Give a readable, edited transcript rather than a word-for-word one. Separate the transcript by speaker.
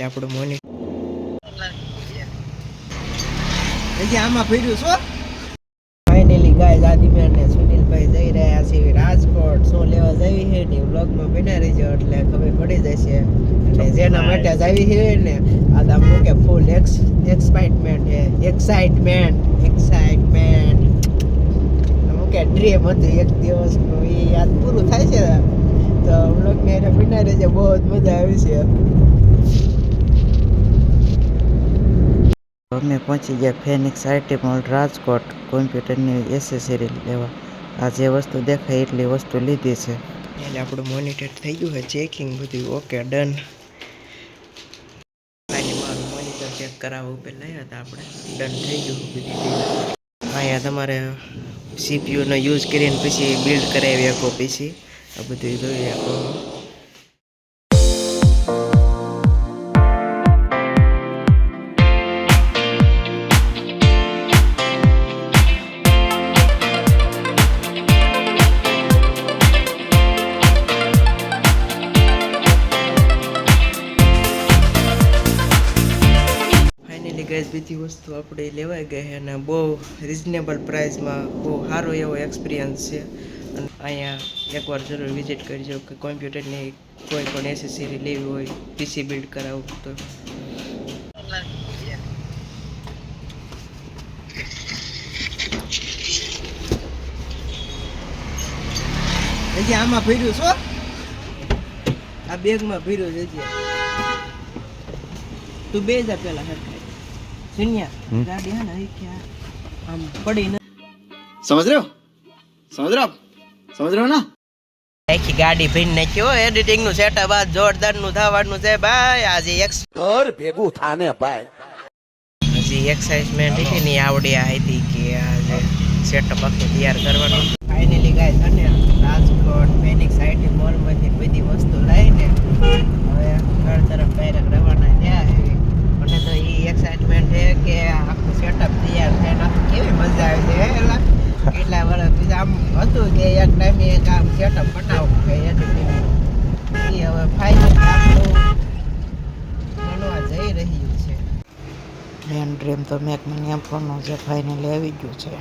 Speaker 1: એટલે આપણું મોની હજી આમાં ફર્યું છો. ફાઇનલી ગાઈઝ આદિમેન ને સુનિલભાઈ જઈ રહ્યા છે રાજકોટ. શું લેવા જવી છે ને વ્લોગમાં બના રહીજો એટલે ખબર પડી જશે. અને જેના માટે જવી છે ને આ આમ કે ફૂલ એક્સાઇટમેન્ટ છે. એક્સાઇટમેન્ટ કે ડ્રીમ હતું એક દિવસનું, એ યાદ પૂરું થાય છે. તો વ્લોગને એને બના રહીજો, બહુ જ મજા આવી છે. અમે પહોંચી ગયા Phoenix IT mall Rajkot કોમ્પ્યુટરની accessory લેવા. આ જે વસ્તુ દેખાય એટલી વસ્તુ લીધી છે. એટલે આપણું મોનિટર થઈ ગયું છે ચેકિંગ, બધું ઓકે ડન. મારું મોનિટર ચેક કરાવવા ઉપર લાવ્યા હતા આપણે, ડન થઈ ગયું બધી. અહીંયા તમારે સીપીયુનો યુઝ કરીને પછી બિલ્ડ કરાવી શકો. પછી આ બધું જોઈ શકો. બીજી વસ્તુ આપણે લેવાઈ ગઈ છે અને બહુ રિઝનેબલ પ્રાઇસમાં બહુ સારો એવો એક્સપિરિયન્સ છે. અને અહીંયા એકવાર જરૂર વિઝિટ કરજો કે કોમ્પ્યુટરની કોઈ પણ એસેસરી લેવી હોય, પીસી બિલ્ડ કરાવવું તો. હજી આમાં ભર્યું છો, આ બેગમાં ભર્યું છે. તું બે જા પેલા હરખાય गाड़ी है ना क्या हम पड़ी ना, समझ रहे हो ना. આખી ગાડી ભીન નાખ્યો. એડિટિંગ નું સેટઅપ આ જોરદાર નું થવાનું છે ભાઈ. આજે ઘર ભેગું થાને ભાઈ. હજી એક્સાઇટમેન્ટ છે ને આવડી હતી કે આજે સેટઅપ આખું તૈયાર કરવાનું. ફાઇનલી ગાઈસ અને રાજકોટ ફેનિક્સ આઈટી મોલ માંથી બધી વસ્તુ લઈને હવે ઘર તરફ ડાયરેક્ટ રવાના થયા છે. મને તો એ એક્સાઇટમેન્ટ છે કે આખું સેટઅપ તૈયાર થાય ને કેવી મજા આવે છે. એટલે કેટલા વર્ષ પછી આમ હતું કે એક ટાઈમે એક આમ સેટઅપ બનાવવું કે એડિટિંગ, એ હવે ફાઇનલ આપણું બનવા જઈ રહ્યું છે. મેન ડ્રીમ તો મેક મની આપવાનું જે ફાઇનલી આવી ગયું છે.